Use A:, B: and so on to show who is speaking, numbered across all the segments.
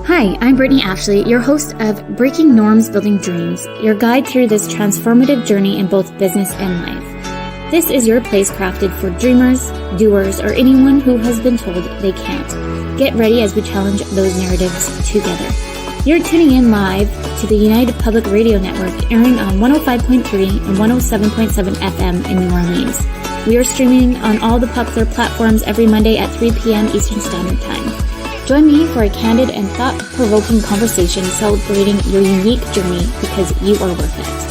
A: Hi, I'm Brittany Ashley, your host of Breaking Norms, Building Dreams, your guide through this transformative journey in both business and life. This is your place crafted for dreamers, doers, or anyone who has been told they can't. Get ready as we challenge those narratives together. You're tuning in live to the United Public Radio Network, airing on 105.3 and 107.7 FM in New Orleans. We are streaming on all the popular platforms every Monday at 3 p.m. Eastern Standard Time. Join me for a candid and thought-provoking conversation celebrating your unique journey because you are worth it.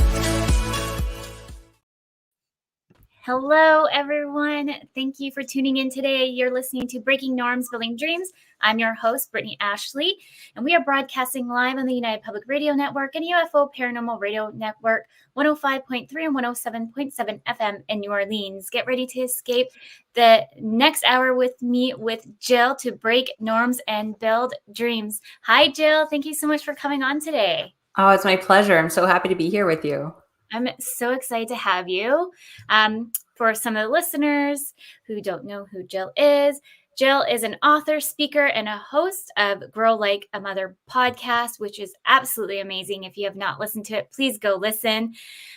A: Hello, everyone. Thank you for tuning in today. You're listening to Breaking Norms, Building Dreams. I'm your host, Brittany Ashley, and we are broadcasting live on the United Public Radio Network and UFO Paranormal Radio Network, 105.3 and 107.7 FM in New Orleans. Get ready to escape the next hour with me, with Jill, to break norms and build dreams. Hi, Jill. Thank you so much for coming on today.
B: Oh, it's my pleasure. I'm so happy to be here with you.
A: I'm so excited to have you. For some of the listeners who don't know who Jill is an author, speaker, and a host of Grow Like a Mother podcast, which is absolutely amazing. If you have not listened to it, please go listen.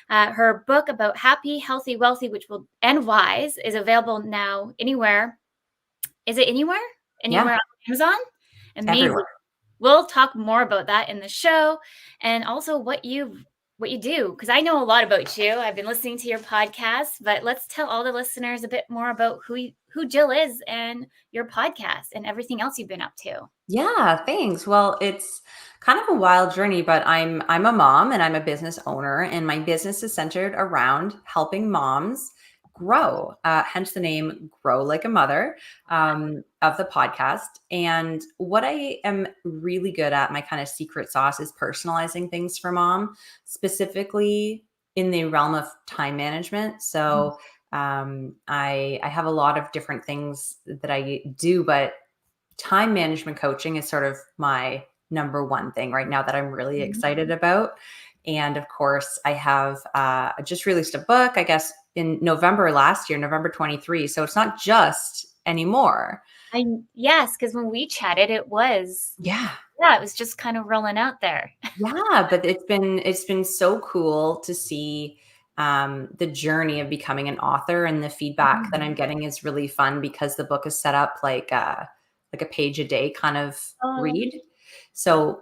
A: Her book about happy, healthy, wealthy, and wise is available now anywhere. Is it anywhere? Anywhere on Amazon? Amazing.
B: Everywhere.
A: We'll talk more about that in the show, and also what you do, because I know a lot about you. I've been listening to your podcast, but let's tell all the listeners a bit more about who Jill is and your podcast and everything else you've been up to.
B: Yeah, thanks. Well, it's kind of a wild journey, but I'm a mom and I'm a business owner, and my business is centered around helping moms grow, hence the name Grow Like a Mother of the podcast. And what I am really good at, my kind of secret sauce, is personalizing things for mom, specifically in the realm of time management. So I have a lot of different things that I do, but time management coaching is sort of my number one thing right now that I'm really excited about. And of course, I have just released a book, I guess, in November last year, November 23. So it's not just anymore.
A: Yes, because when we chatted, it was it was just kind of rolling out there.
B: Yeah, but it's been so cool to see the journey of becoming an author, and the feedback that I'm getting is really fun because the book is set up like a page a day kind of read. So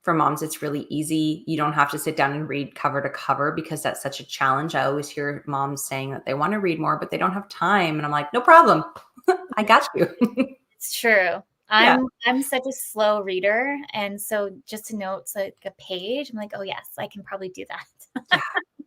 B: for moms, it's really easy. You don't have to sit down and read cover to cover because that's such a challenge. I always hear moms saying that they want to read more, but they don't have time. And I'm like, no problem. I got you.
A: It's true. I'm such a slow reader. And so just to know it's like a page, I'm like, oh yes, I can probably do that.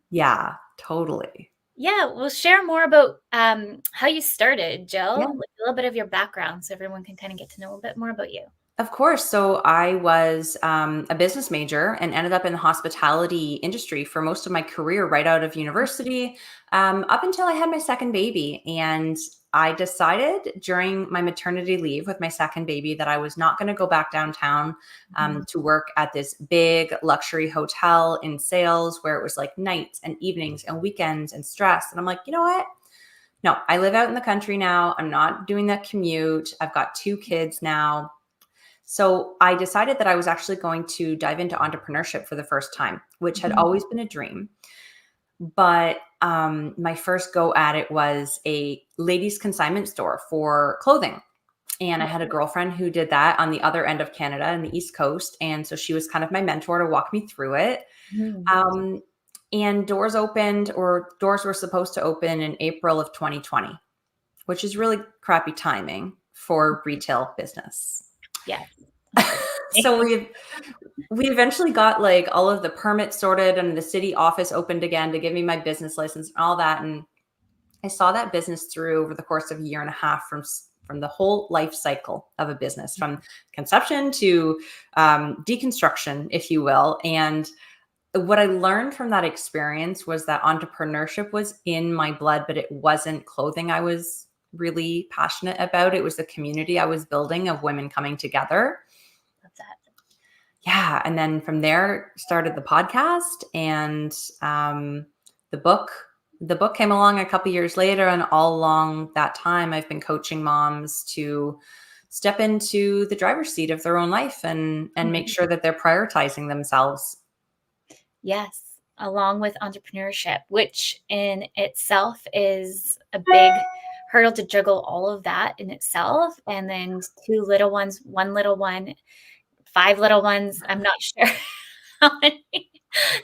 B: Yeah, totally.
A: Yeah, well, share more about how you started, Jill.
B: Yeah.
A: Like a little bit of your background so everyone can kind of get to know a bit more about you.
B: Of course. So I was a business major and ended up in the hospitality industry for most of my career right out of university, up until I had my second baby. And I decided during my maternity leave with my second baby that I was not going to go back downtown to work at this big luxury hotel in sales where it was like nights and evenings and weekends and stress. And I'm like, you know what? No, I live out in the country now. I'm not doing that commute. I've got 2 kids now. So I decided that I was actually going to dive into entrepreneurship for the first time, which had always been a dream. But my first go at it was a ladies' consignment store for clothing. And I had a girlfriend who did that on the other end of Canada in the East Coast. And so she was kind of my mentor to walk me through it. And doors were supposed to open in April of 2020, which is really crappy timing for retail business.
A: Yeah.
B: So we eventually got like all of the permits sorted and the city office opened again to give me my business license and all that. And I saw that business through over the course of a year and a half from the whole life cycle of a business, from conception to deconstruction, if you will. And what I learned from that experience was that entrepreneurship was in my blood, but it wasn't clothing I was really passionate about. It was the community I was building of women coming together.
A: Love that.
B: Yeah. And then from there started the podcast, and the book came along a couple years later. And all along that time, I've been coaching moms to step into the driver's seat of their own life and make sure that they're prioritizing themselves.
A: Yes, along with entrepreneurship, which in itself is a big hurdle to juggle all of that in itself. And then two little ones, one little one, five little ones. I'm not sure how many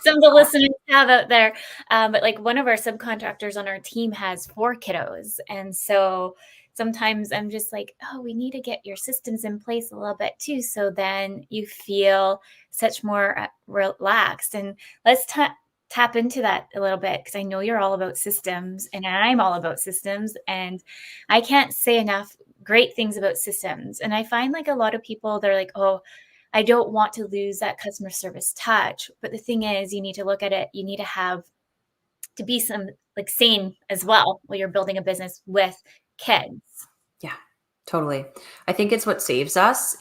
A: some of the listeners have out there. But like one of our subcontractors on our team has four kiddos. And so sometimes I'm just like, oh, we need to get your systems in place a little bit too. So then you feel such more relaxed. And let's tap into that a little bit because I know you're all about systems and I'm all about systems. And I can't say enough great things about systems. And I find like a lot of people, they're like, oh, I don't want to lose that customer service touch. But the thing is, you need to look at it. You need to have to be some like sane as well while you're building a business with kids.
B: Yeah, totally. I think it's what saves us.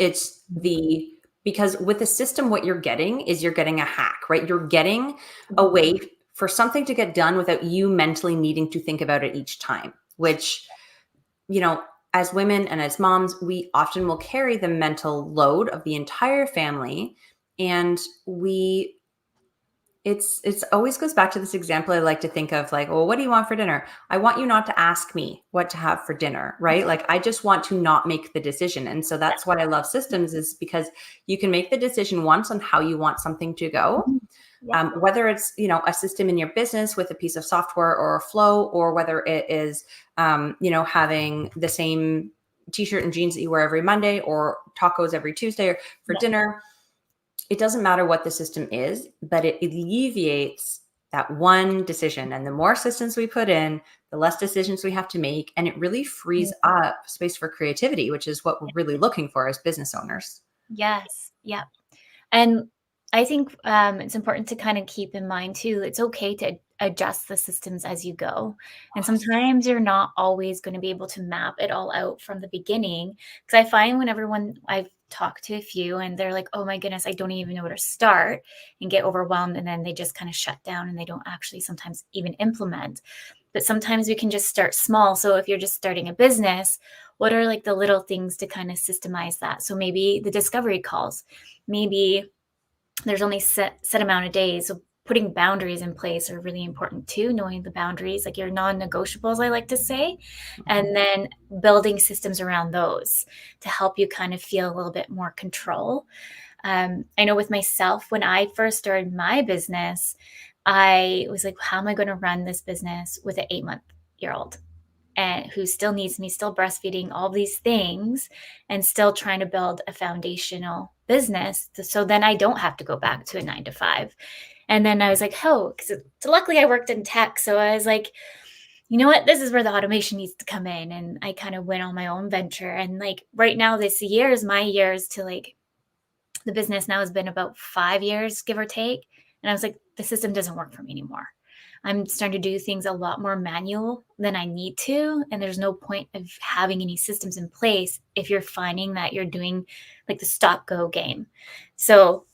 B: Because with the system, what you're getting is you're getting a hack, right? You're getting a way for something to get done without you mentally needing to think about it each time, which, as women and as moms, we often will carry the mental load of the entire family. And it's always goes back to this example I like to think of, like, well, what do you want for dinner? I want you not to ask me what to have for dinner, right? Like, I just want to not make the decision. And so that's why I love systems, is because you can make the decision once on how you want something to go.
A: Yeah.
B: Whether it's, a system in your business with a piece of software or a flow, or whether it is, having the same t-shirt and jeans that you wear every Monday, or tacos every Tuesday for dinner. It doesn't matter what the system is, but it alleviates that one decision. And the more systems we put in, the less decisions we have to make. And it really frees up space for creativity, which is what we're really looking for as business owners.
A: Yes. Yeah. And I think it's important to kind of keep in mind too, it's okay to adjust the systems as you go. And sometimes you're not always going to be able to map it all out from the beginning. Because I find I've talked to a few and they're like, oh my goodness, I don't even know where to start, and get overwhelmed. And then they just kind of shut down and they don't actually sometimes even implement. But sometimes we can just start small. So if you're just starting a business, what are like the little things to kind of systemize that? So maybe the discovery calls, maybe there's only set amount of days. So putting boundaries in place are really important too, knowing the boundaries, like your non-negotiables, I like to say, and then building systems around those to help you kind of feel a little bit more control. I know with myself, when I first started my business, I was like, how am I going to run this business with an 8-month-old? And who still needs me, still breastfeeding, all these things, and still trying to build a foundational business. So then I don't have to go back to a 9 to 5. And then I was like, oh, because luckily I worked in tech. So I was like, you know what, this is where the automation needs to come in. And I kind of went on my own venture. And like right now, this year is my years to like, the business now has been about 5 years, give or take. And I was like, the system doesn't work for me anymore. I'm starting to do things a lot more manual than I need to. And there's no point of having any systems in place if you're finding that you're doing like the stop go game. So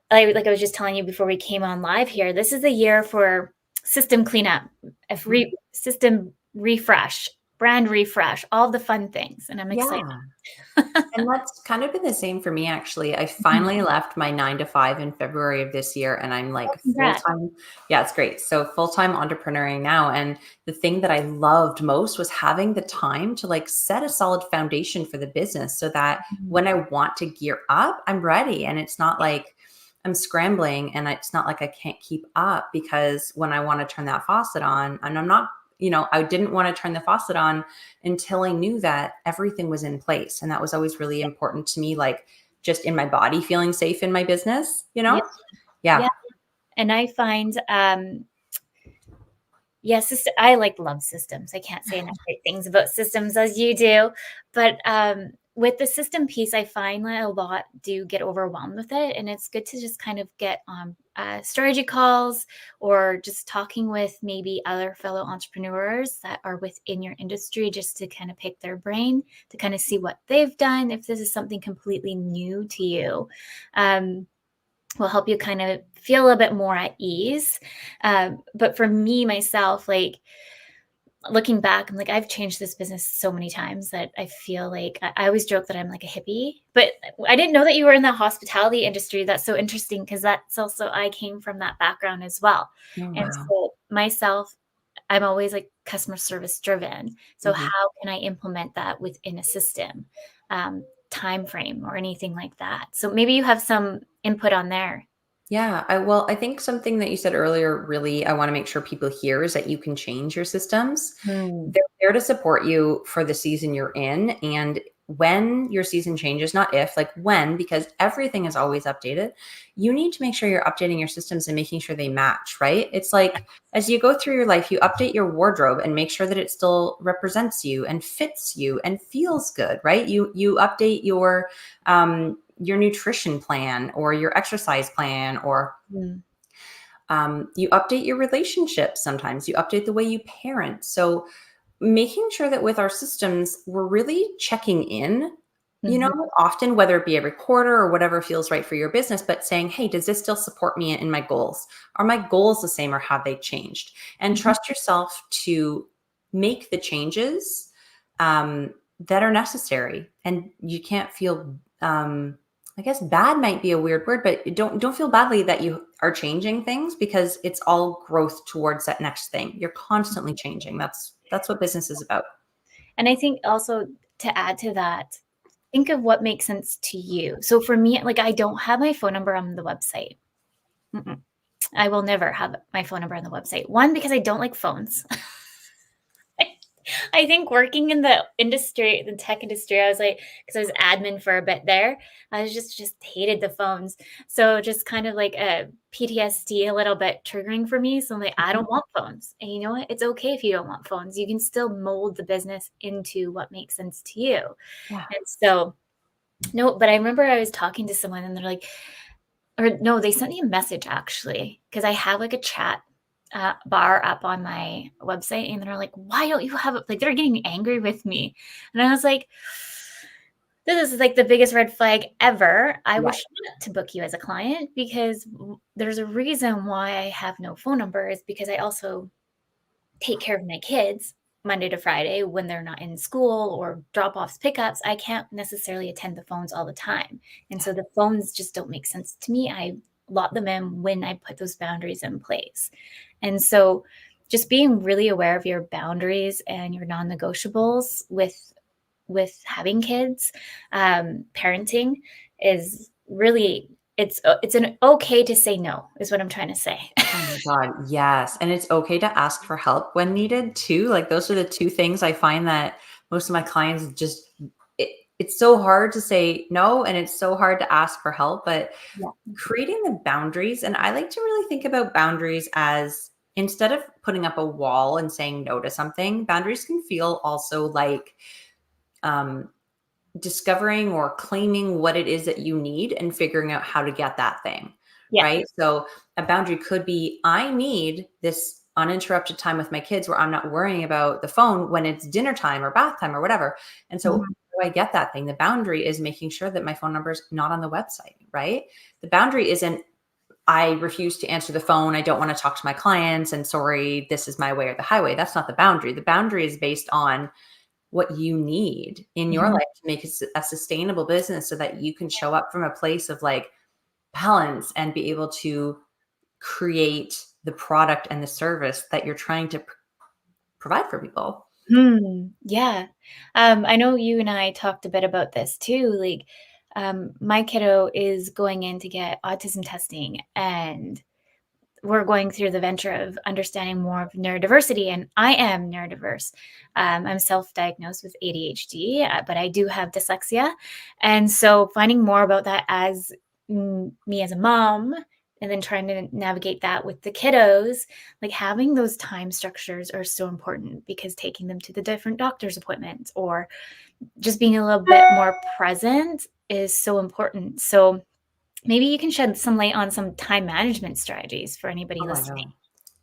A: like I was just telling you before we came on live here, this is the year for system cleanup, system refresh, brand refresh, all the fun things. And I'm excited.
B: And that's kind of been the same for me, actually. I finally left my 9 to 5 in February of this year, and I'm like full-time. Yeah, it's great. So full-time entrepreneuring now. And the thing that I loved most was having the time to like set a solid foundation for the business so that when I want to gear up, I'm ready. And it's not like I'm scrambling, and it's not like I can't keep up, because when I want to turn that faucet on, and I'm not, I didn't want to turn the faucet on until I knew that everything was in place. And that was always really important to me, like just in my body, feeling safe in my business, Yeah.
A: And I find, yes, I love systems. I can't say enough great things about systems as you do, but with the system piece, I find that a lot do get overwhelmed with it, and it's good to just kind of get on strategy calls, or just talking with maybe other fellow entrepreneurs that are within your industry, just to kind of pick their brain, to kind of see what they've done, if this is something completely new to you. Will help you kind of feel a bit more at ease. But for me, myself, like looking back, I'm like, I've changed this business so many times that I feel like I always joke that I'm like a hippie, but I didn't know that you were in the hospitality industry. That's so interesting because that's also, I came from that background as well.
B: Oh,
A: And
B: wow.
A: so myself, I'm always like customer service driven. So
B: Mhm.
A: how can I implement that within a system, time frame or anything like that? So maybe you have some input on there.
B: Yeah, I think something that you said earlier really I want to make sure people hear is that you can change your systems.
A: Hmm.
B: They're there to support you for the season you're in. And when your season changes, not if, like when, because everything is always updated, you need to make sure you're updating your systems and making sure they match, right? It's like as you go through your life, you update your wardrobe and make sure that it still represents you and fits you and feels good, right? You update your nutrition plan or your exercise plan, or
A: Hmm.
B: you update your relationships. Sometimes you update the way you parent. So making sure that with our systems, we're really checking in,
A: Mhm.
B: often, whether it be every quarter or whatever feels right for your business, but saying, hey, does this still support me in my goals? Are my goals the same or have they changed? And
A: Mhm.
B: trust yourself to make the changes that are necessary. And you can't feel, I guess bad might be a weird word, but don't feel badly that you are changing things because it's all growth towards that next thing. You're constantly changing. That's what business is about.
A: And I think also to add to that, think of what makes sense to you. So for me, like I don't have my phone number on the website. Mm-mm. I will never have my phone number on the website. One, because I don't like phones. I think working in the industry, the tech industry, I was like, because I was admin for a bit there, I was just hated the phones. So just kind of like a PTSD, a little bit triggering for me. So I'm like, I
B: Mhm.
A: don't want phones. And you know what? It's okay if you don't want phones. You can still mold the business into what makes sense to you.
B: Yeah.
A: And so, no, but I remember I was talking to someone and they're like, or no, they sent me a message actually, because I have like a chat bar up on my website, and they're like, "Why don't you have it?" Like they're getting angry with me, and I was like, "This is like the biggest red flag ever. I
B: Yeah.
A: wish not to book you as a client because there's a reason why I have no phone number is because I also take care of my kids Monday to Friday when they're not in school or drop offs, pickups. I can't necessarily attend the phones all the time. And so the phones just don't make sense to me. I lot them in when I put those boundaries in place. And so just being really aware of your boundaries and your non-negotiables with having kids, parenting is really it's an okay to say no is what I'm trying to say.
B: Oh my God, yes. And it's okay to ask for help when needed too. Like those are the two things I find that most of my clients just it, it's so hard to say no and it's so hard to ask for help, but
A: Yeah.
B: creating the boundaries, and I like to really think about boundaries as instead of putting up a wall and saying no to something, boundaries can feel also like um discovering or claiming what it is that you need and figuring out how to get that thing,
A: Yeah.
B: right? So a boundary could be I need this uninterrupted time with my kids where I'm not worrying about the phone when it's dinner time or bath time or whatever. And so
A: Mhm.
B: how do I get that thing? The boundary is making sure that my phone number is not on the website, right? The boundary isn't I refuse to answer the phone. I don't want to talk to my clients and sorry, this is my way or the highway. That's not the boundary. The boundary is based on what you need in your
A: Mhm.
B: life to make it a sustainable business so that you can show up from a place of like balance and be able to create the product and the service that you're trying to provide for people.
A: Yeah. I know you and I talked a bit about this too. Like, my kiddo is going in to get autism testing, and we're going through the venture of understanding more of neurodiversity. And I am neurodiverse. I'm self diagnosed with ADHD, but I do have dyslexia. And so finding more about that as me as a mom, and then trying to navigate that with the kiddos, like having those time structures are so important because taking them to the different doctor's appointments or just being a little bit more present is so important. So maybe you can shed some light on some time management strategies for anybody
B: Oh my
A: listening.
B: God.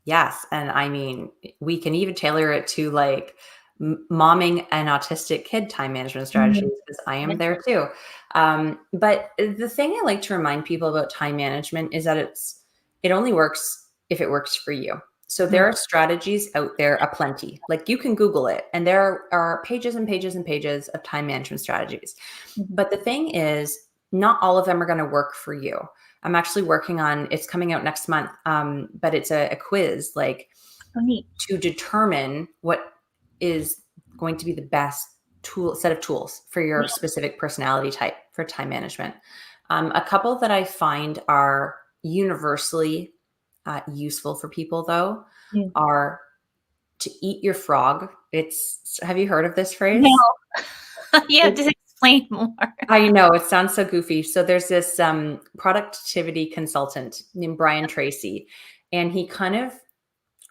B: Yes. And I mean, we can even tailor it to like momming an autistic kid time management
A: Mhm.
B: strategies because I am there too. But the thing I like to remind people about time management is that it only works if it works for you. So there are strategies out there aplenty. Like you can Google it, and there are pages and pages and pages of time management strategies. But the thing is, not all of them are going to work for you. I'm actually working on, it's coming out next month, but it's a quiz, like to determine what is going to be the best set of tools for your specific personality type for time management. A couple that I find are universally useful for people, though, are to eat your frog. Have you heard of this
A: No.
B: phrase?
A: Yeah, just explain more.
B: I know it sounds so goofy. So there's this productivity consultant named Brian Tracy, and he kind of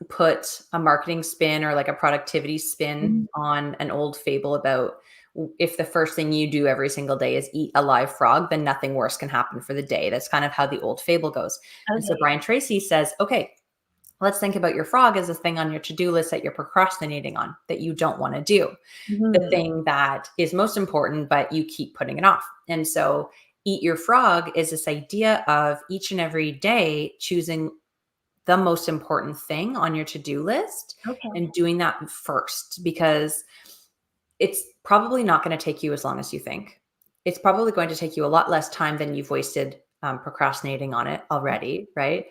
B: put a marketing spin or like a productivity spin on an old fable about if the first thing you do every single day is eat a live frog, then nothing worse can happen for the day. That's kind of how the old fable goes.
A: Okay.
B: And so Brian Tracy says, okay, let's think about your frog as a thing on your to-do list that you're procrastinating on, that you don't want to do. The thing that is most important, but you keep putting it off. And so eat your frog is this idea of each and every day choosing the most important thing on your to-do list and doing that first, because it's probably not going to take you as long as you think. It's probably going to take you a lot less time than you've wasted procrastinating on it already, right?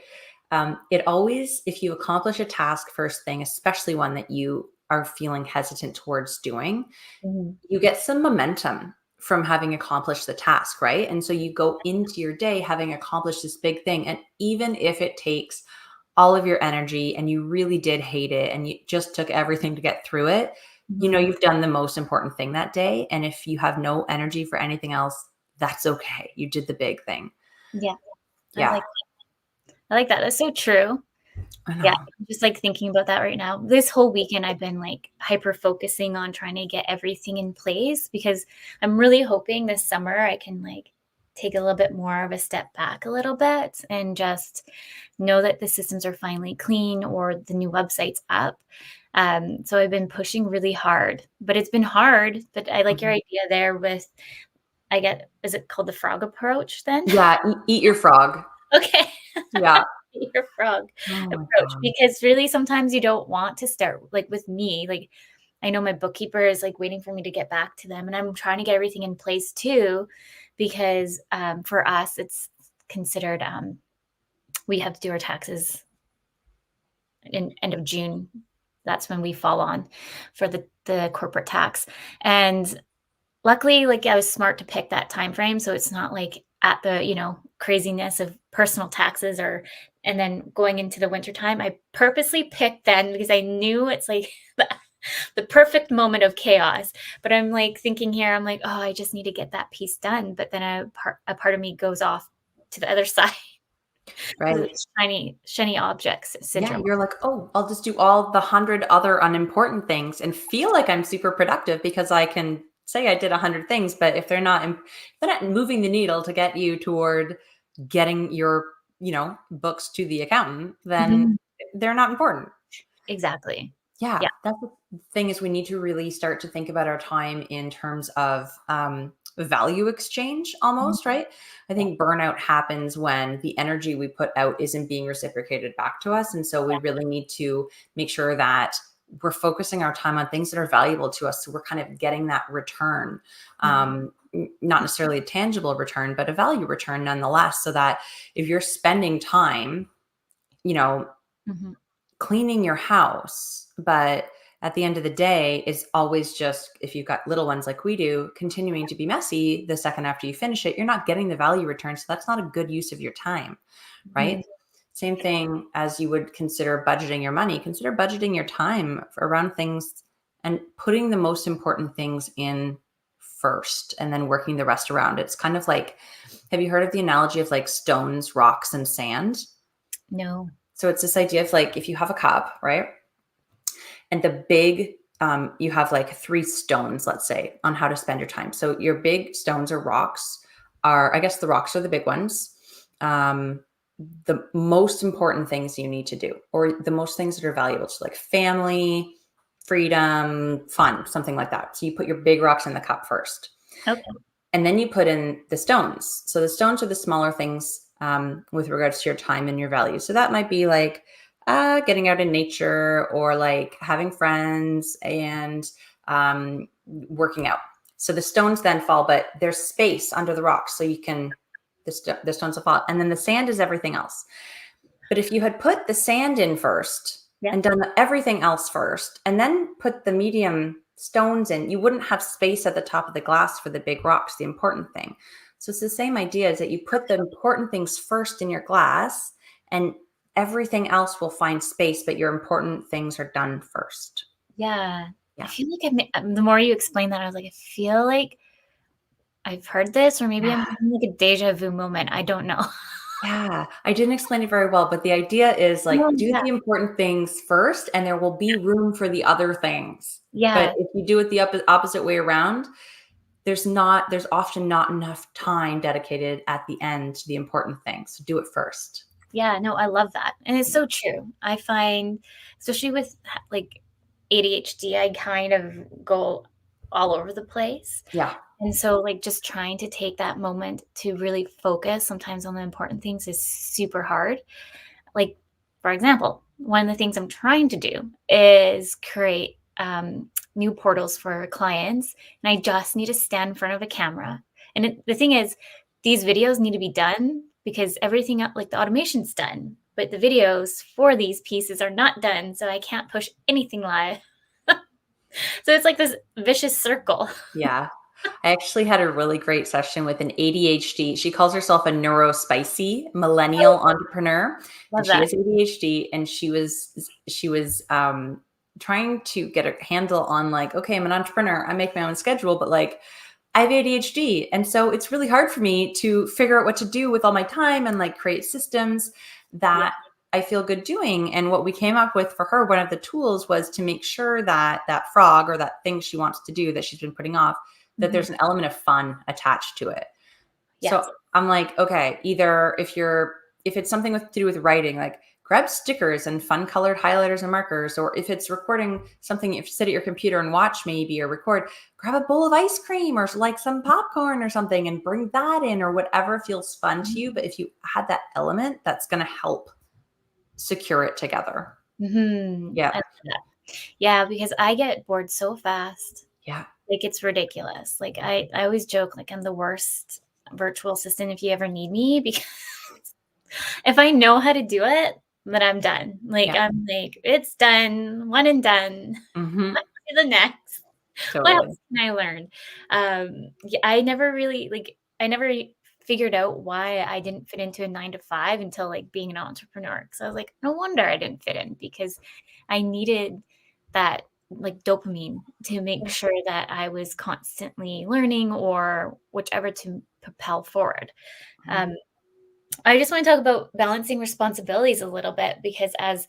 B: It always, if you accomplish a task first thing, especially one that you are feeling hesitant towards doing, you get some momentum from having accomplished the task, right? And so you go into your day having accomplished this big thing. And even if it takes all of your energy and you really did hate it and you just took everything to get through it, you know, you've done the most important thing that day. And if you have no energy for anything else, that's okay. You did the big thing.
A: Yeah.
B: Yeah.
A: I like that. That's so true. Yeah. I'm just like thinking about that right now. This whole weekend, I've been like hyper focusing on trying to get everything in place because I'm really hoping this summer I can like take a little bit more of a step back a little bit and just know that the systems are finally clean or the new website's up. So I've been pushing really hard, but it's been hard. But I like your idea there with, is it called the frog approach then?
B: Yeah. Eat your frog.
A: Okay.
B: Yeah.
A: Eat your frog
B: Oh my
A: approach,
B: God.
A: because really sometimes you don't want to start like with me, like I know my bookkeeper is like waiting for me to get back to them and I'm trying to get everything in place too, because for us it's considered we have to do our taxes in end of June. That's when we fall on for the corporate tax. And luckily, like I was smart to pick that time frame, so it's not like at the craziness of personal taxes and then going into the winter time. I purposely picked then because I knew it's like the perfect moment of chaos. But I'm like thinking here, I'm like, oh, I just need to get that piece done. But then a part of me goes off to the other side.
B: Right.
A: It's shiny objects syndrome.
B: Yeah, you're like, oh, I'll just do all the 100 other unimportant things and feel like I'm super productive because I can say I did 100 things, but if they're not moving the needle to get you toward getting your, books to the accountant, then they're not important.
A: Exactly.
B: Yeah,
A: Yeah.
B: that's the thing, is we need to really start to think about our time in terms of value exchange almost, right? I think burnout happens when the energy we put out isn't being reciprocated back to us. And so we really need to make sure that we're focusing our time on things that are valuable to us. So we're kind of getting that return, not necessarily a tangible return, but a value return nonetheless. So that if you're spending time, cleaning your house, but at the end of the day is always just, if you've got little ones like we do, continuing to be messy the second after you finish it, you're not getting the value return. So that's not a good use of your time, right? Same thing as you would consider budgeting your money. Consider budgeting your time around things and putting the most important things in first and then working the rest around. It's kind of like, have you heard of the analogy of like stones, rocks, and sand?
A: No.
B: So it's this idea of like, if you have a cup, right? And the big, you have like 3 stones, let's say, on how to spend your time. So your big stones or rocks I guess the rocks are the big ones. The most important things you need to do, or the most things that are valuable to, like family, freedom, fun, something like that. So you put your big rocks in the cup first.
A: Okay.
B: And then you put in the stones. So the stones are the smaller things with regards to your time and your values. So that might be like Getting out in nature or like having friends and working out. So the stones then fall, but there's space under the rocks, so you can the stones will fall, and then the sand is everything else. But if you had put the sand in first
A: Yeah.
B: and done everything else first, and then put the medium stones in, you wouldn't have space at the top of the glass for the big rocks, the important thing. So it's the same idea, is that you put the important things first in your glass, and everything else will find space, but your important things are done first.
A: Yeah. I
B: Yeah.
A: feel like the more you explain that, I was like, I feel like I've heard this, or maybe I'm
B: Yeah.
A: having like a deja vu moment. I don't know.
B: Yeah. I didn't explain it very well, but the idea is like,
A: Oh,
B: do
A: yeah.
B: the important things first, and there will be room for the other things. But
A: Yeah.
B: if you do it the opposite way around, there's often not enough time dedicated at the end to the important things. So do it first.
A: Yeah, no, I love that, and it's so true. I find, especially with like ADHD, I kind of go all over the place,
B: Yeah.
A: and so like just trying to take that moment to really focus sometimes on the important things is super hard. Like, for example, one of the things I'm trying to do is create new portals for clients, and I just need to stand in front of a camera. And the thing is, these videos need to be done because everything like the automation's done, but the videos for these pieces are not done, so I can't push anything live. So it's like this vicious circle.
B: Yeah. I actually had a really great session with an ADHD. She calls herself a neurospicy millennial entrepreneur, and
A: Love
B: she
A: that.
B: has ADHD. And she was trying to get a handle on like, okay, I'm an entrepreneur. I make my own schedule, but like I have ADHD, and so it's really hard for me to figure out what to do with all my time and like create systems
A: Yeah.
B: that I feel good doing. And what we came up with for her, one of the tools was to make sure that that frog or that thing she wants to do that she's been putting off, that
A: Mhm.
B: there's an element of fun attached to it. So
A: Yes.
B: I'm like, okay, either if it's something to do with writing, like grab stickers and fun colored highlighters and markers, or if it's recording something, if you sit at your computer and watch maybe or record, grab a bowl of ice cream or like some popcorn or something and bring that in, or whatever feels fun to you. But if you add that element, that's going to help secure it together.
A: I
B: Yeah.
A: love that. Yeah, because I get bored so fast.
B: Yeah.
A: Like, it's ridiculous. Like, I always joke, like, I'm the worst virtual assistant if you ever need me, because if I know how to do it, then I'm done. Like,
B: Yeah.
A: I'm like, "It's done, one and done.
B: Hmm.
A: On to the next. What
B: Totally.
A: else can I learn?" Yeah, I never figured out why I didn't fit into a 9 to 5 until, like, being an entrepreneur. Because I was like, "No wonder I didn't fit in," because I needed that, like, dopamine to make
B: Yeah.
A: sure that I was constantly learning or whichever to propel forward. Um, I just want to talk about balancing responsibilities a little bit, because as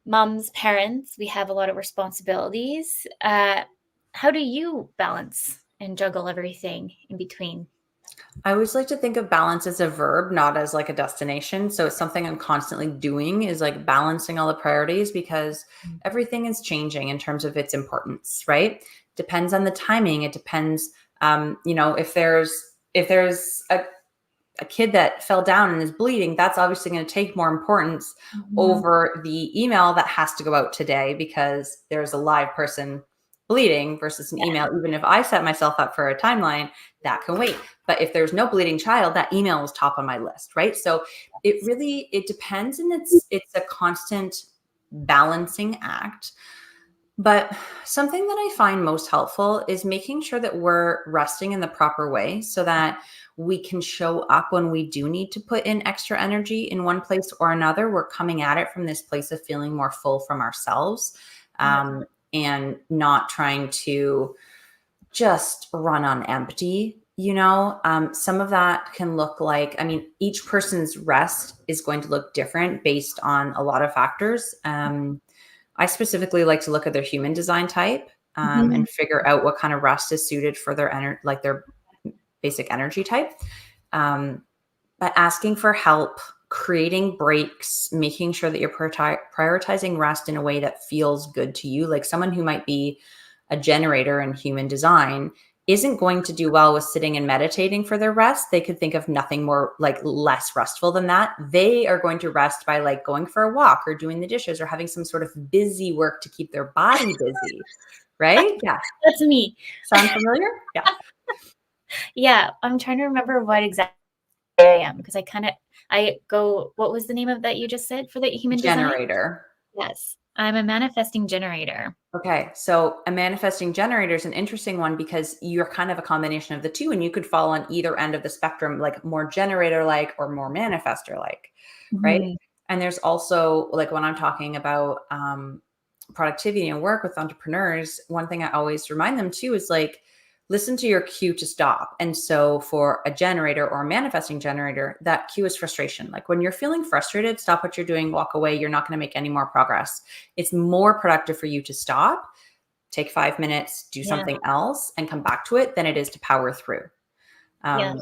A: moms, parents, we have a lot of responsibilities. How do you balance and juggle everything in between?
B: I always like to think of balance as a verb, not as like a destination. So it's something I'm constantly doing, is like balancing all the priorities, because
A: Mm.
B: everything is changing in terms of its importance, right? Depends on the timing. It depends, if there's a kid that fell down and is bleeding, that's obviously going to take more importance
A: Mhm.
B: over the email that has to go out today because there's a live person bleeding, versus an
A: Yeah.
B: email. Even if I set myself up for a timeline, that can wait. But if there's no bleeding child, that email is top on my list, right? So it depends, and it's a constant balancing act. But something that I find most helpful is making sure that we're resting in the proper way, so that we can show up when we do need to put in extra energy in one place or another. We're coming at it from this place of feeling more full from ourselves,
A: Yeah.
B: and not trying to just run on empty. Some of that can look like, I mean, each person's rest is going to look different based on a lot of factors. I specifically like to look at their human design type,
A: Mhm.
B: and figure out what kind of rest is suited for their like their basic energy type. Um, but asking for help, creating breaks, making sure that you're prioritizing rest in a way that feels good to you. Like someone who might be a generator in human design, isn't going to do well with sitting and meditating for their rest. They could think of nothing more like less restful than that. They are going to rest by like going for a walk or doing the dishes or having some sort of busy work to keep their body busy. Right? Yeah.
A: That's me.
B: Sound familiar? Yeah.
A: Yeah. I'm trying to remember what exactly I am, because what was the name of that you just said for the human design?
B: Generator.
A: Yes. I'm a manifesting generator.
B: Okay. So a manifesting generator is an interesting one because you're kind of a combination of the two, and you could fall on either end of the spectrum, like more generator like or more manifestor like. Right.
A: Mhm.
B: And there's also like when I'm talking about productivity and work with entrepreneurs, one thing I always remind them too is like, listen to your cue to stop. And so for a generator or a manifesting generator, that cue is frustration. Like when you're feeling frustrated, stop what you're doing, walk away. You're not going to make any more progress. It's more productive for you to stop, take 5 minutes, do
A: Yeah.
B: something else, and come back to it than it is to power through.
A: Yeah.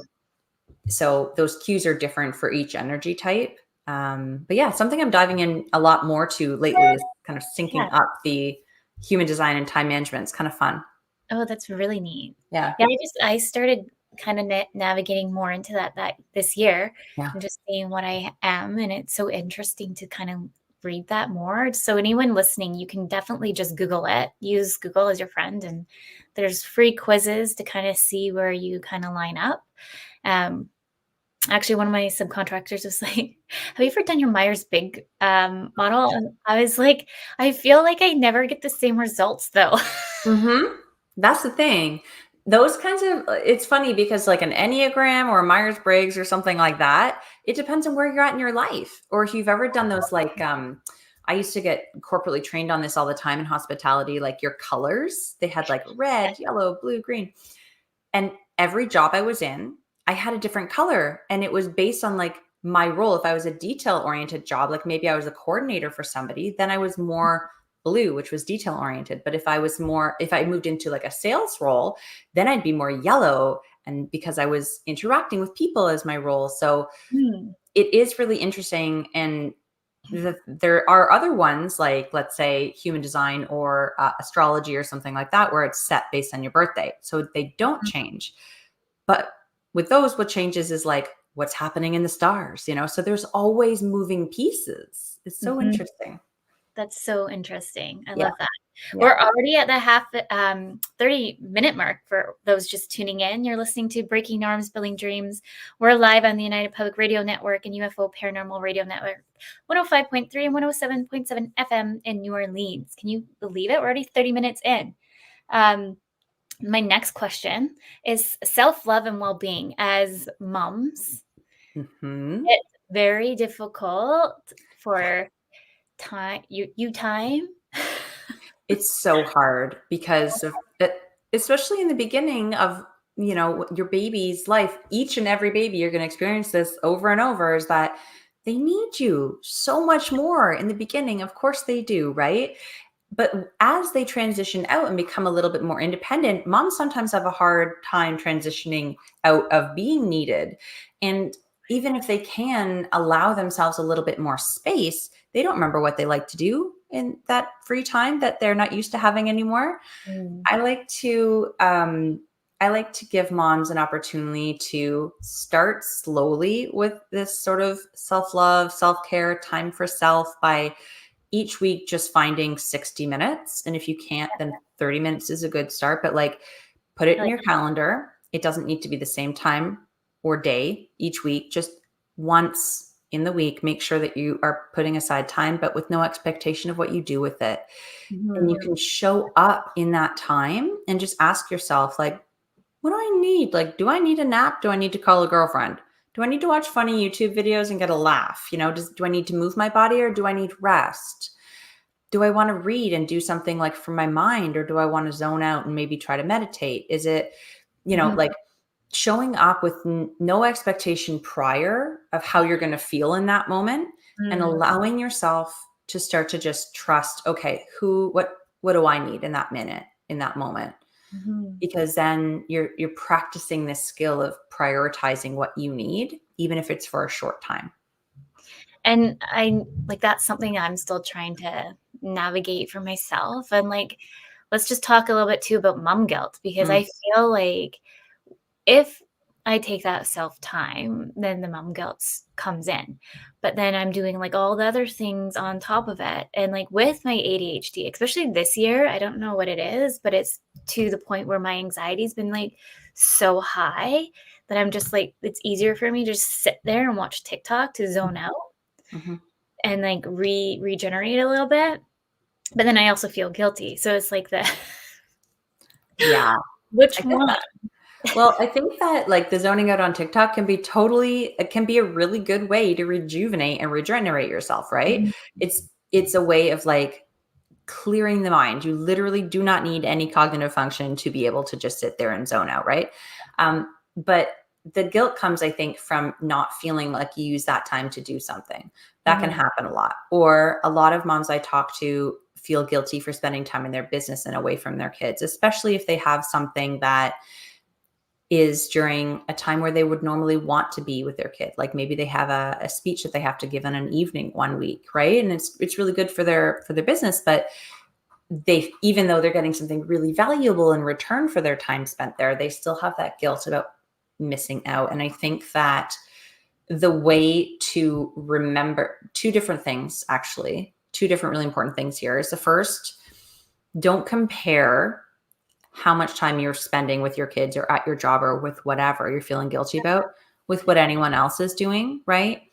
B: So those cues are different for each energy type. But yeah, something I'm diving in a lot more to lately is kind of syncing
A: Yeah.
B: up the human design and time management. It's kind of fun.
A: Oh, that's really neat.
B: Yeah.
A: Yeah, I started kind of navigating more into that this year,
B: Yeah.
A: and just seeing what I am, and it's so interesting to kind of read that more. So anyone listening, you can definitely just Google it. Use Google as your friend, and there's free quizzes to kind of see where you kind of line up. Actually, one of my subcontractors was like, "Have you ever done your Myers-Briggs model?" And I was like, "I feel like I never get the same results, though."
B: That's the thing. Those kinds of, it's funny because like an Enneagram or a Myers-Briggs or something like that, it depends on where you're at in your life. Or if you've ever done those, like, I used to get corporately trained on this all the time in hospitality, like your colors, they had like red, yellow, blue, green. And every job I was in, I had a different color. And it was based on like my role. If I was a detail oriented job, like maybe I was a coordinator for somebody, then I was more blue, which was detail oriented. But if I moved into like a sales role, then I'd be more yellow. And because I was interacting with people as my role. So
A: Hmm.
B: it is really interesting. And there are other ones like, let's say, human design or astrology or something like that, where it's set based on your birthday. So they don't change. But with those, what changes is like what's happening in the stars, So there's always moving pieces. It's so
A: Mhm.
B: interesting.
A: That's so interesting. I
B: Yeah.
A: love that.
B: Yeah.
A: We're already at the 30-minute mark for those just tuning in. You're listening to Breaking Norms, Building Dreams. We're live on the United Public Radio Network and UFO Paranormal Radio Network, 105.3 and 107.7 FM in New Orleans. Can you believe it? We're already 30 minutes in. My next question is self-love and well-being. As moms,
B: Mhm.
A: it's very difficult for time.
B: It's so hard because of it, especially in the beginning of, your baby's life. Each and every baby, you're going to experience this over and over, is that they need you so much more in the beginning. Of course they do, right? But as they transition out and become a little bit more independent, moms sometimes have a hard time transitioning out of being needed. And even if they can allow themselves a little bit more space, they don't remember what they like to do in that free time that they're not used to having anymore.
A: Mm.
B: I like to give moms an opportunity to start slowly with this sort of self-love, self-care, time for self by each week just finding 60 minutes. And if you can't, then 30 minutes is a good start. But like put it in
A: Like,
B: your calendar. It doesn't need to be the same time or day each week, just once in the week. Make sure that you are putting aside time, but with no expectation of what you do with it. And you
A: mhm,
B: can show up in that time and just ask yourself, like, what do I need? Like, do I need a nap? Do I need to call a girlfriend? Do I need to watch funny YouTube videos and get a laugh? Do I need to move my body or do I need rest? Do I want to read and do something like for my mind, or do I want to zone out and maybe try to meditate? Is it,
A: mhm,
B: like showing up with no expectation prior of how you're going to feel in that moment, and
A: mm,
B: allowing yourself to start to just trust, okay, what do I need in that minute, in that moment?
A: mhm.
B: Because then you're practicing this skill of prioritizing what you need, even if it's for a short time.
A: And I like that's something I'm still trying to navigate for myself. And like let's just talk a little bit too about mom guilt, because
B: Mm,
A: I feel like if I take that self time, then the mom guilt comes in. But then I'm doing like all the other things on top of it. And like with my ADHD, especially this year, I don't know what it is, but it's to the point where my anxiety's been like so high that I'm just like, it's easier for me to just sit there and watch TikTok to zone out
B: mhm.
A: and like regenerate a little bit. But then I also feel guilty. So it's like the
B: Yeah,
A: which
B: I get
A: one?
B: that. Well, I think that like the zoning out on TikTok can be it can be a really good way to rejuvenate and regenerate yourself, right?
A: Mhm.
B: It's a way of like clearing the mind. You literally do not need any cognitive function to be able to just sit there and zone out, right? But the guilt comes, I think, from not feeling like you use that time to do something. That can
A: Mhm.
B: happen a lot. Or a lot of moms I talk to feel guilty for spending time in their business and away from their kids, especially if they have something that is during a time where they would normally want to be with their kid. Like maybe they have a speech that they have to give in an evening one week, right? And it's really good for their business, but they, even though they're getting something really valuable in return for their time spent there, they still have that guilt about missing out. And I think that the way to remember two different things, actually, two different really important things here is the first, don't compare how much time you're spending with your kids or at your job or with whatever you're feeling guilty about with what anyone else is doing, right?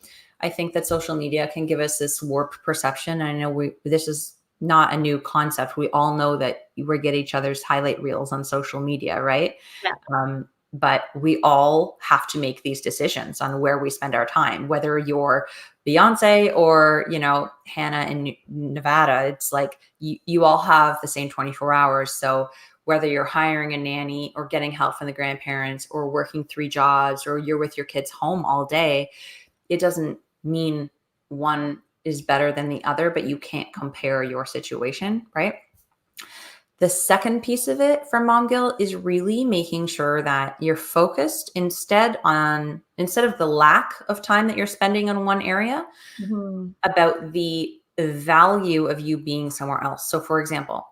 B: I think that social media can give us this warped perception. I know this is not a new concept. We all know that we get each other's highlight reels on social media, right?
A: Yeah.
B: But we all have to make these decisions on where we spend our time, whether you're Beyonce or, Hannah in Nevada. It's like you all have the same 24 hours. So whether you're hiring a nanny or getting help from the grandparents or working 3 jobs or you're with your kids home all day, it doesn't mean one is better than the other, but you can't compare your situation, right? The second piece of it from mom guilt is really making sure that you're focused instead of the lack of time that you're spending on one area,
A: Mhm.
B: about the value of you being somewhere else. So for example,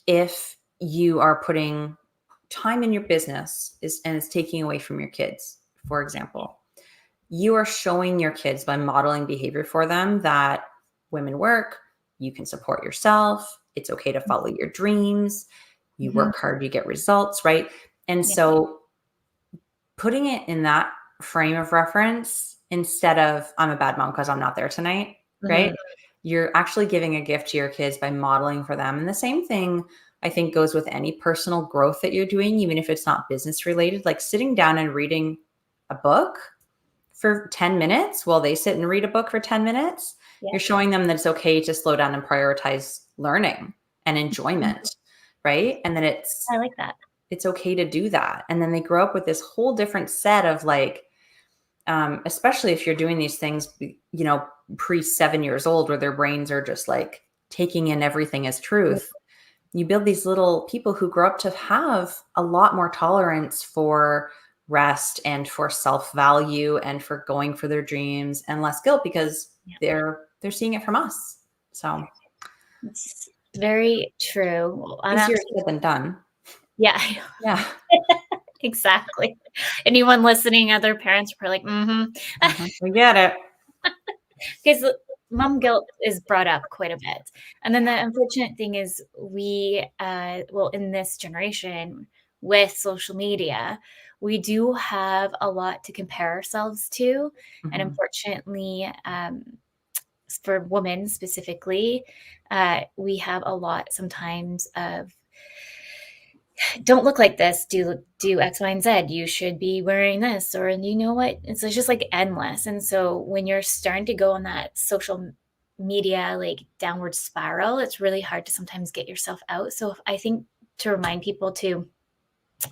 B: if you are putting time in your business and it's taking away from your kids, for example, you are showing your kids by modeling behavior for them that women work, you can support yourself, it's okay to follow your dreams, you
A: Mhm.
B: work hard, you get results, right? And
A: Yeah.
B: so putting it in that frame of reference instead of I'm a bad mom because I'm not there tonight, right?
A: Mhm.
B: You're actually giving a gift to your kids by modeling for them. And the same thing I think goes with any personal growth that you're doing, even if it's not business related, like sitting down and reading a book for 10 minutes while they sit and read a book for 10 minutes.
A: Yeah.
B: You're showing them that it's okay to slow down and prioritize learning and
A: Mhm.
B: enjoyment, right? And that
A: I like that.
B: it's okay to do that. And then they grow up with this whole different set of like, especially if you're doing these things, pre 7 years old, where their brains are just like taking in everything as truth. You build these little people who grow up to have a lot more tolerance for rest and for self-value and for going for their dreams and less guilt because
A: Yeah.
B: they're seeing it from us. So
A: It's very true. Well, I'm
B: easier
A: actually,
B: said than done.
A: yeah,
B: Yeah.
A: exactly. Anyone listening, other parents are probably like,
B: We get it.
A: because mom guilt is brought up quite a bit. And then the unfortunate thing is well, in this generation with social media, we do have a lot to compare ourselves to. And
B: Mhm.
A: unfortunately, for women specifically, we have a lot sometimes of don't look like this, do X, Y, and Z. You should be wearing this, or you know what? It's just like endless. And so when you're starting to go on that social media like downward spiral, it's really hard to sometimes get yourself out. So I think to remind people to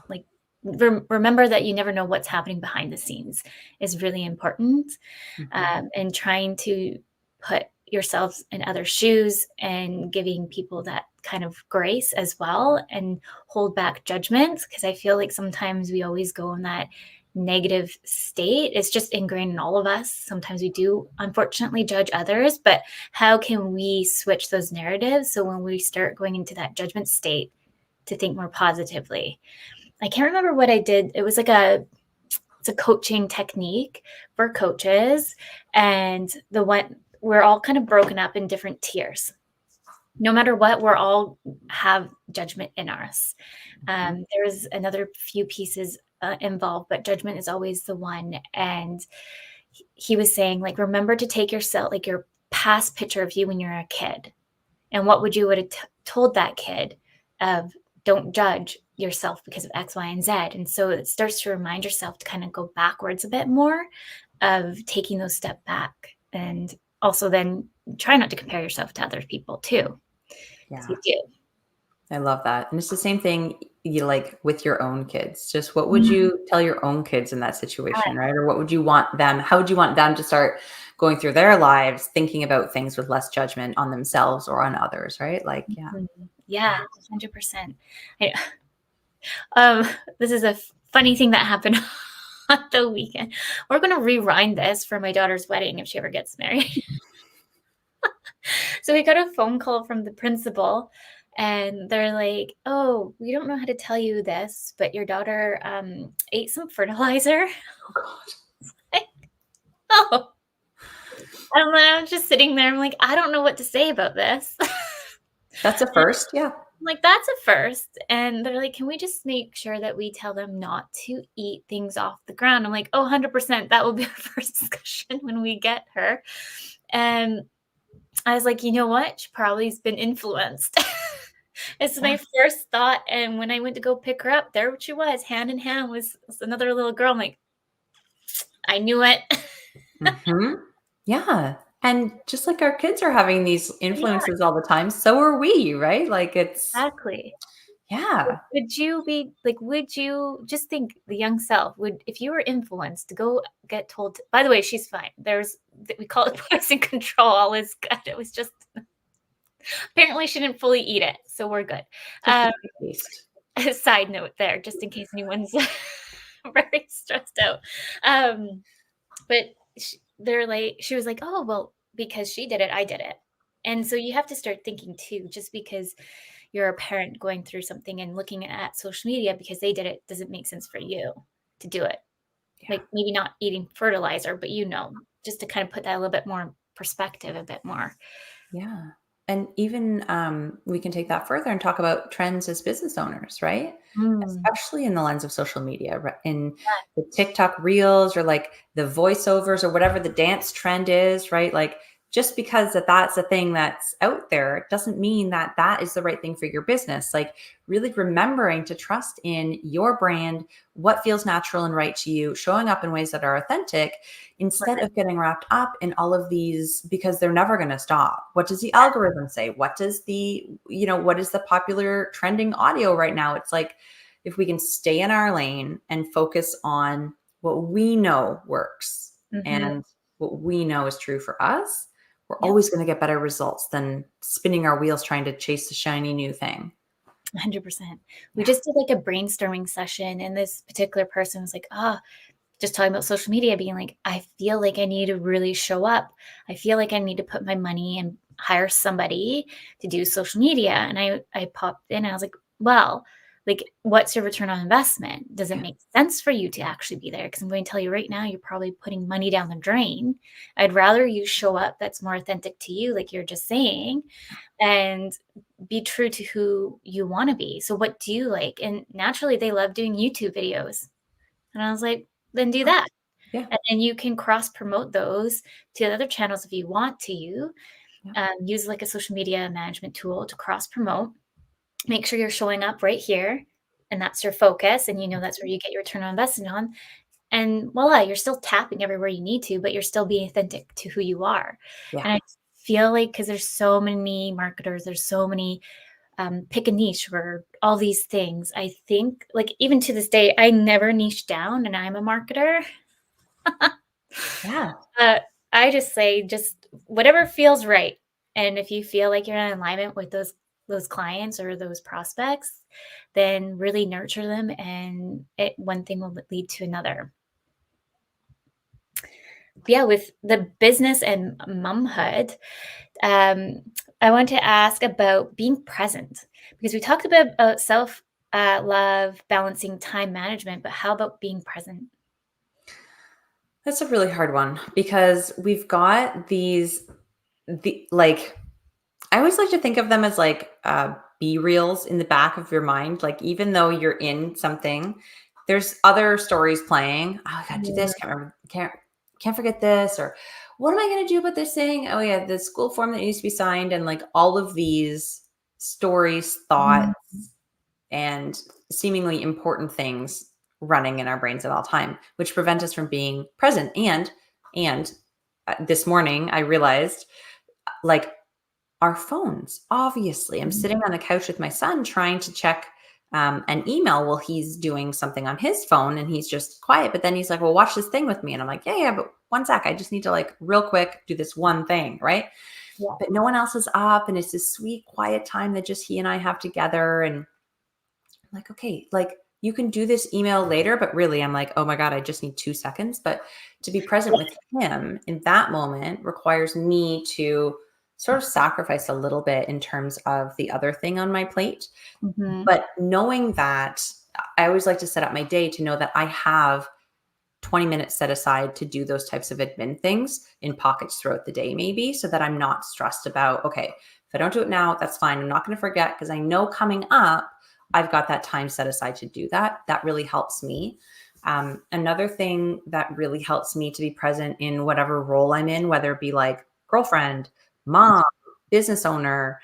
A: like remember that you never know what's happening behind the scenes is really important,
B: Mhm.
A: and trying to put yourselves in other shoes and giving people that kind of grace as well and hold back judgments, because I feel like sometimes we always go in that negative state. It's just ingrained in all of us. Sometimes we do unfortunately judge others, but how can we switch those narratives so when we start going into that judgment state, to think more positively. I can't remember what I did. It was like it's a coaching technique for coaches, and we're all kind of broken up in different tiers. No matter what, we're all have judgment in us.
B: Mhm.
A: There's another few pieces involved, but judgment is always the one. And he was saying, like, remember to take yourself, like your past picture of you when you're a kid, and what would you would have told that kid of don't judge yourself because of X, Y, and Z. And so it starts to remind yourself to kind of go backwards a bit more, of taking those step back, and also then try not to compare yourself to other people too, because
B: Yeah.
A: you do.
B: I love that. And it's the same thing you like with your own kids. Just what would
A: Mhm.
B: you tell your own kids in that situation, right? Or what would you want them, how would you want them to start going through their lives thinking about things with less judgment on themselves or on others, right? Like, yeah.
A: Mhm. Yeah, 100%. I this is a funny thing that happened on the weekend. We're gonna rewind this for my daughter's wedding if she ever gets married. So we got a phone call from the principal, and they're like, "Oh, we don't know how to tell you this, but your daughter ate some fertilizer."
B: Oh God.
A: Oh, I'm just sitting there. I'm like, I don't know what to say about this.
B: That's a first. Yeah.
A: I'm like, that's a first. And they're like, can we just make sure that we tell them not to eat things off the ground? I'm like, oh, 100%. That will be our first discussion when we get her. And I was like, you know what? She probably's been influenced. It's
B: Yeah.
A: my first thought. And when I went to go pick her up, there she was, hand in hand with another little girl. I'm like, I knew it.
B: Hmm. Yeah. And just like our kids are having these
A: Yeah,
B: influences all the time, so are we, right? Like it's,
A: exactly.
B: yeah.
A: Would you just think the young self would, if you were influenced to go get told, by the way, she's fine. We call it poison control. All is good. It was just, apparently she didn't fully eat it. So we're good.
B: Just a
A: Um,
B: taste.
A: a side note there, just in case anyone's very stressed out. Um, but she was like, oh, well, because she did it, I did it. And so you have to start thinking too, just because you're a parent going through something and looking at social media because they did it doesn't make sense for you to do it.
B: Yeah.
A: Like maybe not eating fertilizer, but just to kind of put that a little bit more in perspective a bit more.
B: Yeah. And even we can take that further and talk about trends as business owners, right?
A: Mm,
B: Especially in the lens of social media, in the TikTok reels or like the voiceovers or whatever the dance trend is, right? Like just because that's a thing that's out there doesn't mean that that is the right thing for your business. Like really remembering to trust in your brand, what feels natural and right to you, showing up in ways that are authentic instead
A: right.
B: of getting wrapped up in all of these because they're never going to stop. What does the algorithm say? What is the popular trending audio right now? It's like if we can stay in our lane and focus on what we know works
A: Hmm.
B: and what we know is true for us, we're
A: Yep.
B: always going to get better results than spinning our wheels trying to chase the shiny new thing.
A: 100%. We
B: Yeah.
A: just did like a brainstorming session, and this particular person was like, just talking about social media, being like, I feel like I need to really show up. I feel like I need to put my money and hire somebody to do social media. And I popped in and I was like, well, like, what's your return on investment? Does it
B: Yeah.
A: make sense for you to actually be there? Because I'm going to tell you right now, you're probably putting money down the drain. I'd rather you show up that's more authentic to you, like you're just saying, and be true to who you want to be. So, what do you like? And naturally, they love doing YouTube videos. And I was like, then do that.
B: Yeah.
A: And then you can cross promote those to other channels if you want to.
B: Yeah.
A: Use like a social media management tool to cross promote. Make sure you're showing up right here, and that's your focus. And that's where you get your return on investment on. And voila, you're still tapping everywhere you need to, but you're still being authentic to who you are.
B: Yeah.
A: And I feel like because there's so many marketers, there's so many pick a niche or all these things. I think like even to this day, I never niche down, and I'm a marketer.
B: Yeah.
A: Uh, I just say just whatever feels right. And if you feel like you're in alignment with those clients or those prospects, then really nurture them, and one thing will lead to another. Yeah, with the business and momhood, um, I want to ask about being present because we talked about self love, balancing time management, but how about being present?
B: That's a really hard one because we've got the like I always like to think of them as like B reels in the back of your mind. Like even though you're in something, there's other stories playing. Oh, I gotta do
A: Yeah.
B: this. Can't remember. Can't forget this. Or what am I gonna do about this thing? Oh yeah, the school form that needs to be signed, and like all of these stories, thoughts,
A: Mhm.
B: and seemingly important things running in our brains at all time, which prevent us from being present. And this morning I realized like our phones. Obviously, I'm sitting on the couch with my son trying to check an email while he's doing something on his phone and he's just quiet. But then he's like, well, watch this thing with me. And I'm like, yeah, but one sec. I just need to like real quick do this one thing. Right.
A: Yeah.
B: But no one else is up. And it's this sweet, quiet time that just he and I have together. And I'm like, okay, like you can do this email later. But really, I'm like, oh my God, I just need 2 seconds. But to be present with him in that moment requires me to sort of sacrifice a little bit in terms of the other thing on my plate.
A: Mhm.
B: But knowing that, I always like to set up my day to know that I have 20 minutes set aside to do those types of admin things in pockets throughout the day, maybe, so that I'm not stressed about, okay, if I don't do it now, that's fine. I'm not going to forget because I know coming up, I've got that time set aside to do that. That really helps me. Another thing that really helps me to be present in whatever role I'm in, whether it be like girlfriend, mom, business owner,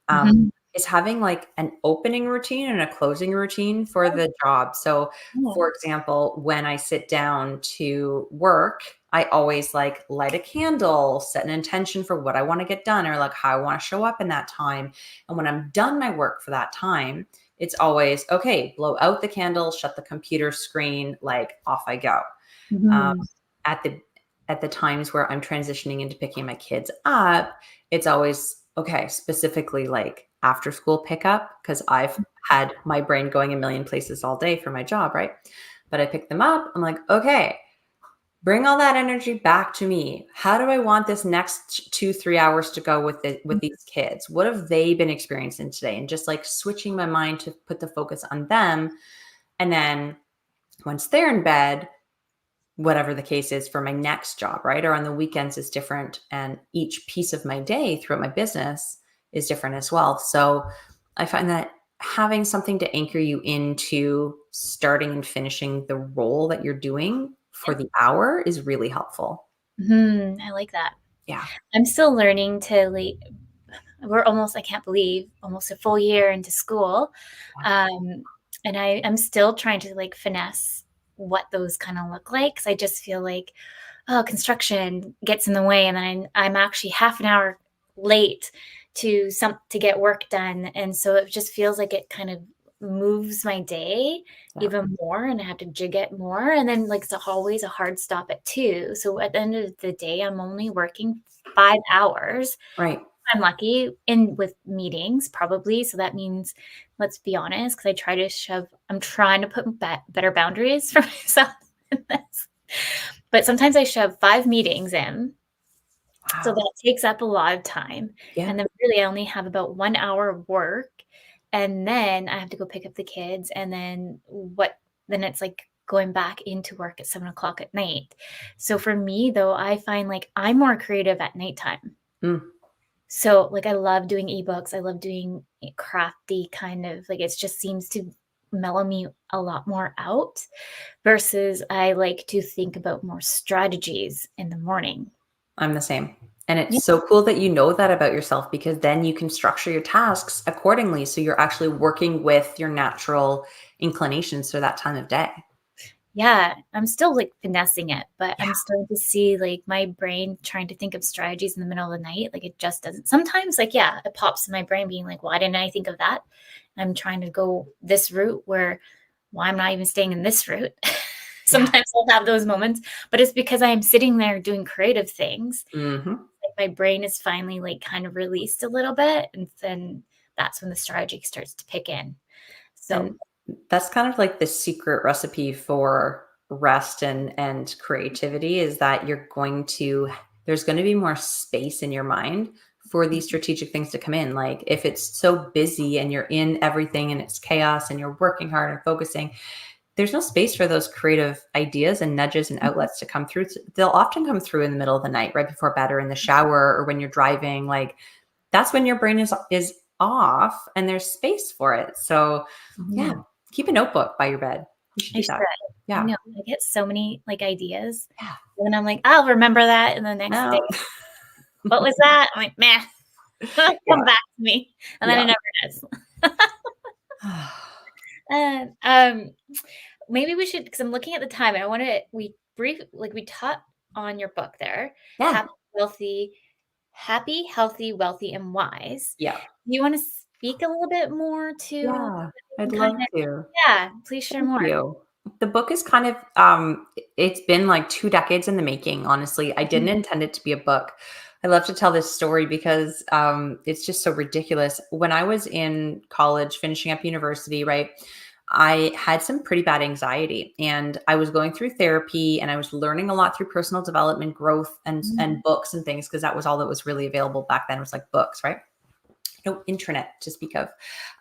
B: um,
A: Mhm.
B: is having like an opening routine and a closing routine for the job. So,
A: Yeah.
B: for example, when I sit down to work, I always like light a candle, set an intention for what I want to get done or like how I want to show up in that time. And when I'm done my work for that time, it's always okay, blow out the candle, shut the computer screen, like off I go. Um,
A: Mhm.
B: at the at the times where I'm transitioning into picking my kids up, it's always okay, specifically like after school pickup, because I've had my brain going a million places all day for my job, right? But I pick them up. I'm like, okay, bring all that energy back to me. How do I want this next 2, 3 hours to go with these kids? What have they been experiencing today? And just like switching my mind to put the focus on them. And then once they're in bed, whatever the case is for my next job, right? Or on the weekends is different. And each piece of my day throughout my business is different as well. So I find that having something to anchor you into starting and finishing the role that you're doing for the hour is really helpful.
A: Mhm. I like that.
B: Yeah.
A: I'm still learning to like we're almost I can't believe almost a full year into school. Um, and I'm still trying to like finesse what those kind of look like because I just feel like oh, construction gets in the way, and then I'm actually half an hour late to get work done, and so it just feels like it kind of moves my day
B: Yeah.
A: even more, and I have to jig it more, and then, like, it's always a hard stop at 2, so at the end of the day, I'm only working 5 hours.
B: Right.
A: I'm lucky in with meetings probably, so that means let's be honest, because I'm trying to put better boundaries for myself in this. But sometimes I shove 5 meetings in, so
B: Wow.
A: that takes up a lot of time,
B: Yeah.
A: and then really I only have about 1 hour of work, and then I have to go pick up the kids, and then it's like going back into work at 7 o'clock at night. So for me, though, I find, like, I'm more creative at nighttime.
B: Mm.
A: So, like, I love doing ebooks, I love doing crafty kind of like, it just seems to mellow me a lot more out versus I like to think about more strategies in the morning.
B: I'm the same. And it's
A: Yeah.
B: so cool that you know that about yourself because then you can structure your tasks accordingly. So you're actually working with your natural inclinations for that time of day.
A: Yeah, I'm still, like, finessing it, but
B: Yeah.
A: I'm starting to see, like, my brain trying to think of strategies in the middle of the night, like, it just doesn't sometimes, like, yeah, it pops in my brain being like, "Why didn't I think of that?" I'm trying to go this route where, "Why am I even staying in this route?"
B: Yeah.
A: Sometimes I'll have those moments, but it's because I am sitting there doing creative things,
B: Hmm.
A: like, my brain is finally, like, kind of released a little bit, and then that's when the strategy starts to pick in. So
B: And that's kind of like the secret recipe for rest and creativity is that there's going to be more space in your mind for these strategic things to come in. Like if it's so busy and you're in everything and it's chaos and you're working hard and focusing, there's no space for those creative ideas and nudges and outlets to come through. They'll often come through in the middle of the night, right before bed or in the shower or when you're driving. Like that's when your brain is off and there's space for it. So yeah, keep a notebook by your bed. You should do that.
A: Yeah. I know. I get so many like ideas.
B: Yeah.
A: And I'm like, I'll remember that. And the next day, what was that? I'm like, meh. Come back to me. And then it never does. Maybe we should, because I'm looking at the time. I want to, we taught on your book there.
B: Yeah.
A: Happy, healthy, wealthy, and wise.
B: Yeah.
A: Do you want to speak a little bit more to?
B: Yeah, I'd love to.
A: Yeah, please share more.
B: You. The book is kind of, it's been like 2 decades in the making, honestly. I didn't intend it to be a book. I love to tell this story because it's just so ridiculous. When I was in college, finishing up university, right, I had some pretty bad anxiety and I was going through therapy and I was learning a lot through personal development, growth and books and things, because that was all that was really available back then, was like books, right? No internet to speak of.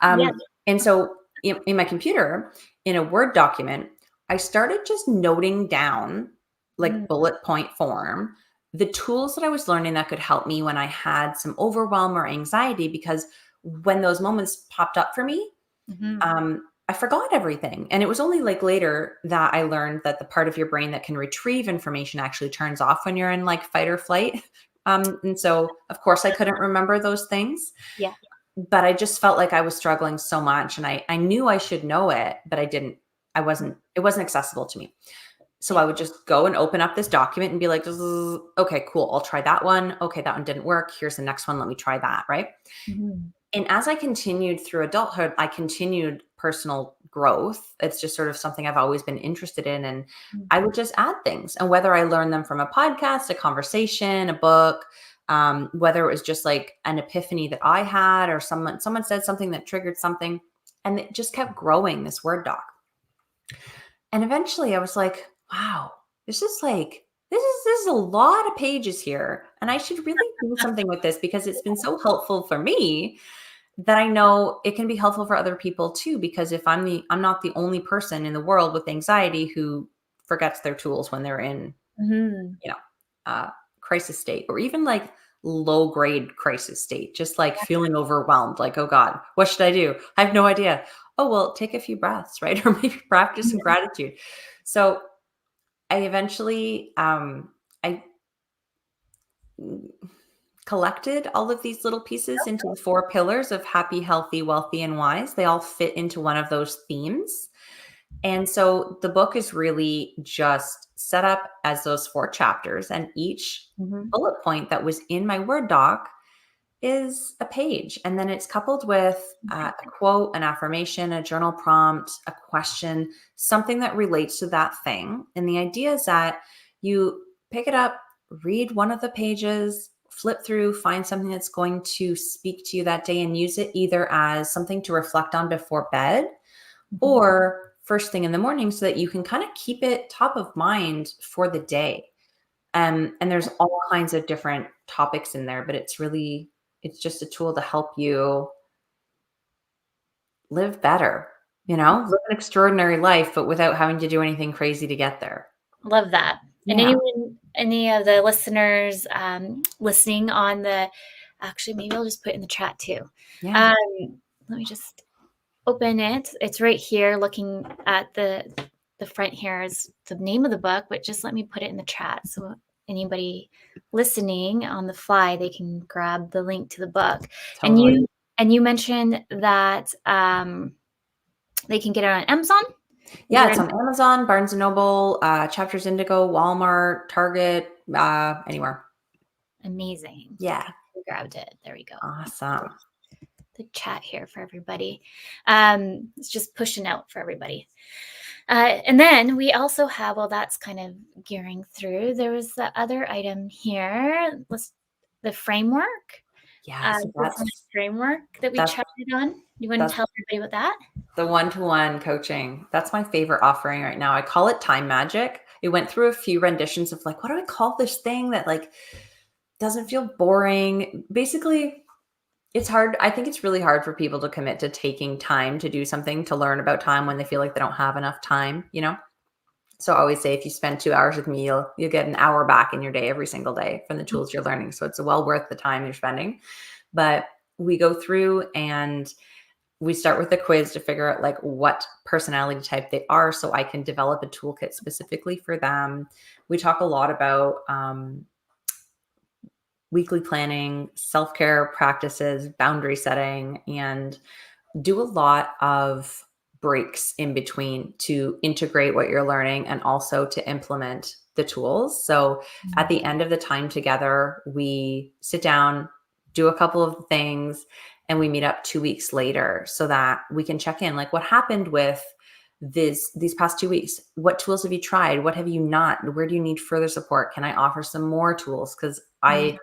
B: And so in my computer, in a Word document, I started just noting down like bullet point form, the tools that I was learning that could help me when I had some overwhelm or anxiety, because when those moments popped up for me, I forgot everything. And it was only like later that I learned that the part of your brain that can retrieve information actually turns off when you're in like fight or flight. And so of course I couldn't remember those things.
A: Yeah.
B: But I just felt like I was struggling so much and I knew I should know it, but it wasn't accessible to me. So I would just go and open up this document and be like, okay, cool. I'll try that one. Okay. That one didn't work. Here's the next one. Let me try that. Right. And as I continued through adulthood, I continued personal growth. It's just sort of something I've always been interested in. And I would just add things. And whether I learned them from a podcast, a conversation, a book, whether it was just like an epiphany that I had, or someone said something that triggered something, and it just kept growing, this Word doc. And eventually I was like, wow, this is a lot of pages here. And I should really do something with this, because it's been so helpful for me that I know it can be helpful for other people too. Because if I'm not the only person in the world with anxiety who forgets their tools when they're in, crisis state, or even like low grade crisis state, just like feeling overwhelmed, like, oh God, what should I do? I have no idea. Oh, well, take a few breaths, right? Or maybe practice some gratitude. So I eventually, I collected all of these little pieces into the 4 pillars of happy, healthy, wealthy, and wise. They all fit into one of those themes. And so the book is really just set up as those 4 chapters, and each bullet point that was in my Word doc is a page. And then it's coupled with a quote, an affirmation, a journal prompt, a question, something that relates to that thing. And the idea is that you pick it up, read one of the pages, flip through, find something that's going to speak to you that day, and use it either as something to reflect on before bed or first thing in the morning, so that you can kind of keep it top of mind for the day. And there's all kinds of different topics in there, but it's just a tool to help you live better, live an extraordinary life, but without having to do anything crazy to get there.
A: Love that. And any of the listeners listening on actually, maybe I'll just put it in the chat too.
B: Yeah.
A: Let me just open it. It's right here, looking at the front here is the name of the book, but just let me put it in the chat. So anybody listening on the fly, they can grab the link to the book.
B: Totally.
A: And you mentioned that they can get it on Amazon.
B: Yeah, it's on Amazon, Barnes & Noble, Chapters Indigo, Walmart, Target, anywhere.
A: Amazing.
B: Yeah.
A: I grabbed it. There we go.
B: Awesome.
A: The chat here for everybody. It's just pushing out for everybody. And then we also have, that's kind of gearing through. There was the other item here, the framework.
B: Yeah, so that's
A: the framework that we chatted on. You want to tell everybody about that?
B: The one-to-one coaching. That's my favorite offering right now. I call it Time Magic. It went through a few renditions of like, what do I call this thing that like doesn't feel boring. Basically, it's hard. I think it's really hard for people to commit to taking time to do something, to learn about time when they feel like they don't have enough time, you know? So I always say if you spend 2 hours with me, you'll get an hour back in your day every single day from the tools you're learning. So it's well worth the time you're spending. But we go through and we start with a quiz to figure out like what personality type they are so I can develop a toolkit specifically for them. We talk a lot about weekly planning, self-care practices, boundary setting, and do a lot of breaks in between to integrate what you're learning and also to implement the tools. So at the end of the time together, we sit down, do a couple of things, and we meet up 2 weeks later so that we can check in like what happened with these past 2 weeks. What tools have you tried? What have you not? Where do you need further support? Can I offer some more tools? Because I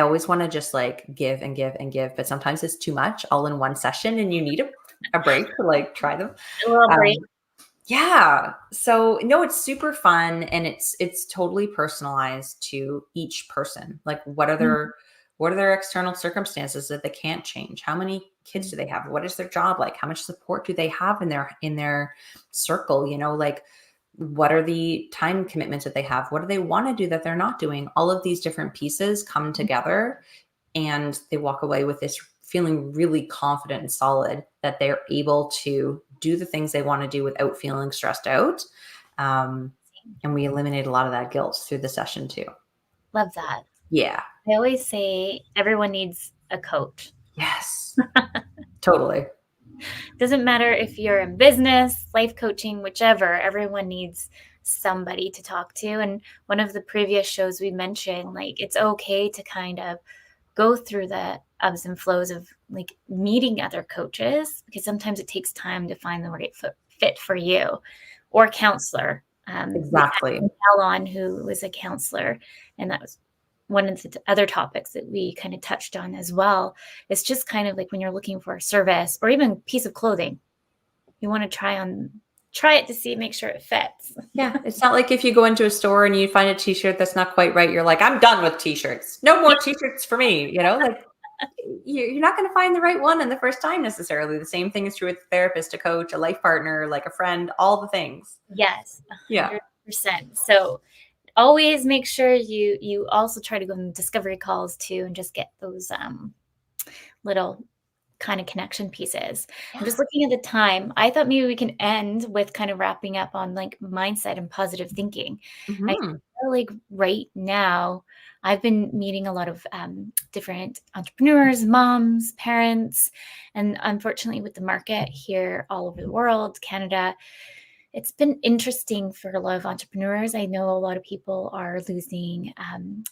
B: always want to just like give and give and give, but sometimes it's too much all in one session and you need a break to like try them.
A: A little break.
B: Yeah. So no, it's super fun and it's totally personalized to each person. Like what are their external circumstances that they can't change? How many kids do they have? What is their job like? How much support do they have in their circle? You know, like what are the time commitments that they have? What do they want to do that they're not doing? All of these different pieces come together and they walk away with this feeling really confident and solid that they're able to do the things they want to do without feeling stressed out. And we eliminate a lot of that guilt through the session too.
A: Love that.
B: Yeah.
A: I always say everyone needs a coach.
B: Yes. Totally.
A: Doesn't matter if you're in business, life coaching, whichever, everyone needs somebody to talk to. And one of the previous shows we mentioned, like it's okay to kind of go through the ebbs and flows of like meeting other coaches, because sometimes it takes time to find the right fit for you, or counselor.
B: Exactly.
A: Alon, who was a counselor, and that was one of the other topics that we kind of touched on as well. It's just kind of like when you're looking for a service or even a piece of clothing, you want to try it to see, make sure it fits.
B: Yeah. It's not like if you go into a store and you find a t-shirt that's not quite right, you're like, I'm done with t-shirts. No more t-shirts for me. You know, like you're not going to find the right one in the first time necessarily. The same thing is true with a therapist, a coach, a life partner, like a friend, all the things.
A: Yes. 100%.
B: Yeah.
A: So always make sure you also try to go on discovery calls too, and just get those little kind of connection pieces.
B: Yeah.
A: I'm just looking at the time. I thought maybe we can end with kind of wrapping up on like mindset and positive thinking.
B: Mm-hmm.
A: I feel like right now I've been meeting a lot of different entrepreneurs, moms, parents, and unfortunately with the market here all over the world, Canada, it's been interesting for a lot of entrepreneurs. I know a lot of people are losing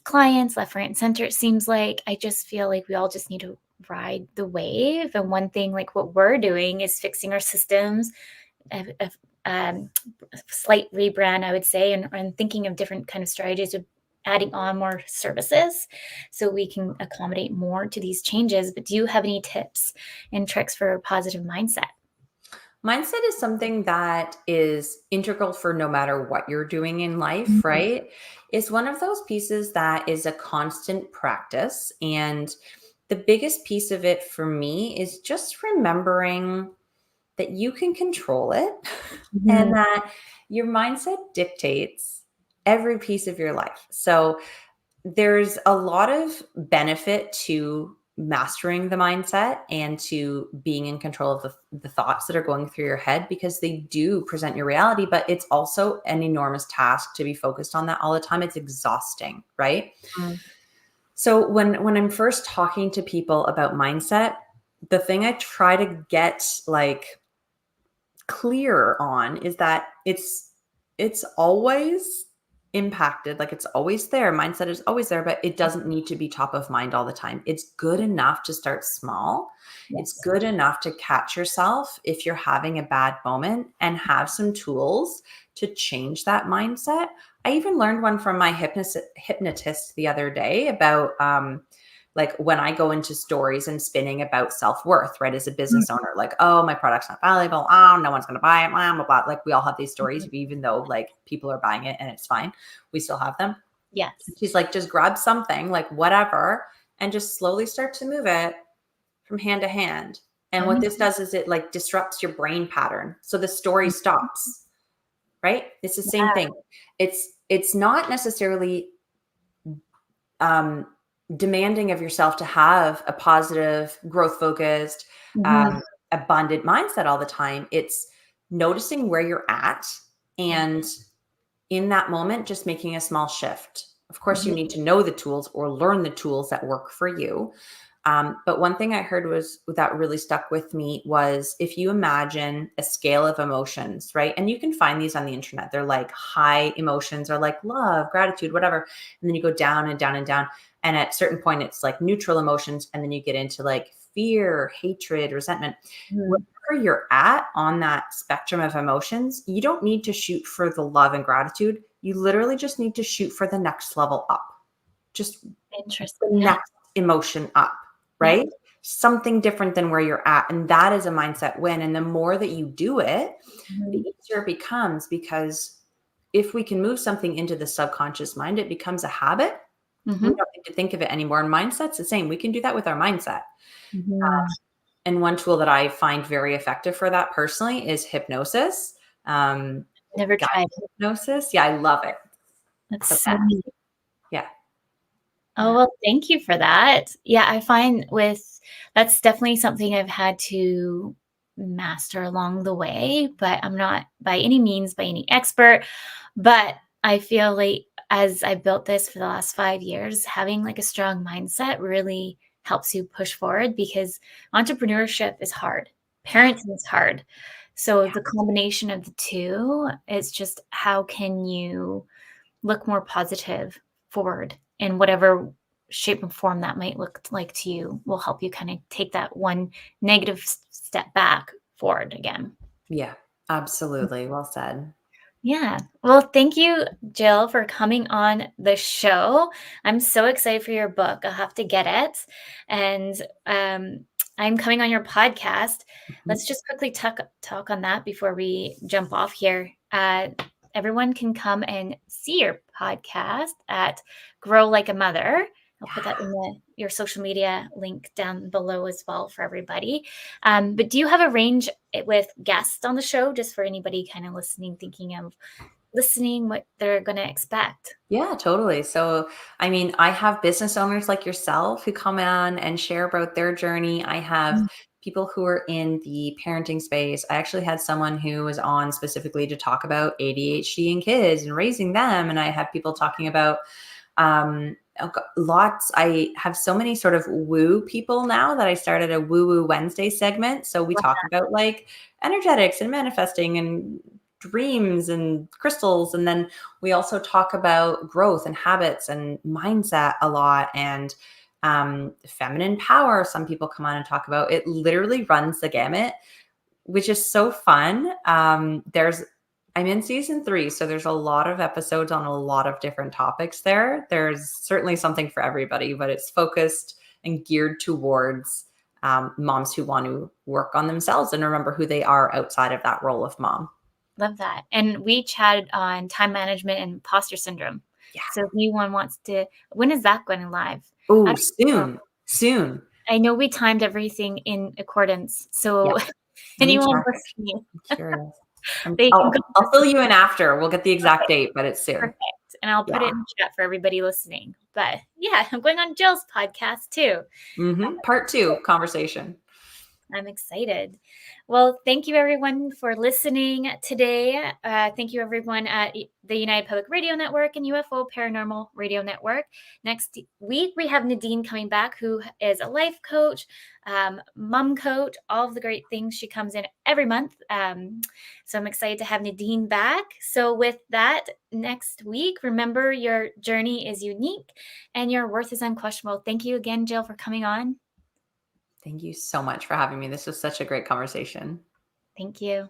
A: clients left, right, and center. It seems like I just feel like we all just need to ride the wave. And one thing like what we're doing is fixing our systems, a slight rebrand, I would say, and thinking of different kind of strategies of adding on more services so we can accommodate more to these changes. But do you have any tips and tricks for a positive mindset?
B: Mindset is something that is integral for no matter what you're doing in life, right? It's one of those pieces that is a constant practice. And the biggest piece of it for me is just remembering that you can control it and that your mindset dictates every piece of your life. So there's a lot of benefit to mastering the mindset and to being in control of the thoughts that are going through your head, because they do present your reality, but it's also an enormous task to be focused on that all the time. It's exhausting, right? So when I'm first talking to people about mindset, the thing I try to get like clear on is that it's always impacted, like it's always there. Mindset is always there, but it doesn't need to be top of mind all the time. It's good enough to start small. It's good enough to catch yourself if you're having a bad moment and have some tools to change that mindset. I even learned one from my hypnotist the other day about like when I go into stories and spinning about self-worth, right? As a business owner, like, oh, my product's not valuable. Oh, no one's going to buy it. Blah, blah, blah. Like we all have these stories, even though like people are buying it and it's fine. We still have them.
A: Yes.
B: She's like, just grab something, like whatever, and just slowly start to move it from hand to hand. And what this does is it like disrupts your brain pattern. So the story stops, right? It's the same thing. It's not necessarily demanding of yourself to have a positive, growth focused, abundant mindset all the time. It's noticing where you're at and in that moment, just making a small shift. Of course, you need to know the tools or learn the tools that work for you. But one thing I heard was that really stuck with me was if you imagine a scale of emotions, right? And you can find these on the internet. They're like high emotions are like love, gratitude, whatever. And then you go down and down and down. And at a certain point, it's like neutral emotions. And then you get into like fear, hatred, resentment. Wherever you're at on that spectrum of emotions, you don't need to shoot for the love and gratitude. You literally just need to shoot for the next level up. Just
A: Interesting.
B: the next emotion up, right? Something different than where you're at. And that is a mindset win. And the more that you do it, the easier it becomes, because if we can move something into the subconscious mind, it becomes a habit. We don't need to think of it anymore. And mindset's the same. We can do that with our mindset. And one tool that I find very effective for that personally is hypnosis.
A: Never tried
B: hypnosis. Yeah, I love it.
A: That's so neat.
B: Yeah.
A: Oh, well, thank you for that. Yeah, I find that's definitely something I've had to master along the way, but I'm not by any means by any expert. But I feel like as I built this for the last 5 years, having like a strong mindset really helps you push forward, because entrepreneurship is hard. Parenting is hard. So the combination of the two, it's just how can you look more positive forward in whatever shape and form that might look like to you, will help you kind of take that one negative step back forward again.
B: Yeah, absolutely. Well said.
A: Yeah. Well, thank you, Jill, for coming on the show. I'm so excited for your book. I'll have to get it. And I'm coming on your podcast. Let's just quickly talk on that before we jump off here. Everyone can come and see your podcast at Grow Like a Mother. I'll put that in your social media link down below as well for everybody. But do you have a range with guests on the show, just for anybody kind of listening, thinking of listening, what they're going to expect?
B: Yeah, totally. So, I mean, I have business owners like yourself who come on and share about their journey. I have people who are in the parenting space. I actually had someone who was on specifically to talk about ADHD in kids and raising them. And I have people talking about lots. I have so many sort of woo people now that I started a Woo Woo Wednesday segment. So we talk about like energetics and manifesting and dreams and crystals. And then we also talk about growth and habits and mindset a lot, and feminine power. Some people come on and talk about it. Literally runs the gamut, which is so fun. I'm in season 3, so there's a lot of episodes on a lot of different topics there. There's certainly something for everybody, but it's focused and geared towards moms who want to work on themselves and remember who they are outside of that role of mom.
A: Love that. And we chatted on time management and imposter syndrome.
B: Yeah.
A: So if anyone wants to, when is that going live?
B: Oh, soon.
A: I know we timed everything in accordance. So anyone listening,
B: I'm curious. I'll fill you in after. We'll get the exact date, but it's soon.
A: Perfect. And I'll put it in the chat for everybody listening. But yeah, I'm going on Jill's podcast too.
B: Part 2 conversation.
A: I'm excited. Well, thank you everyone for listening today. Thank you everyone at the United Public Radio Network and UFO Paranormal Radio Network. Next week, we have Nadine coming back, who is a life coach, mom coach, all of the great things. She comes in every month. So I'm excited to have Nadine back. So with that, next week, remember your journey is unique and your worth is unquestionable. Thank you again, Jill, for coming on.
B: Thank you so much for having me. This was such a great conversation.
A: Thank you.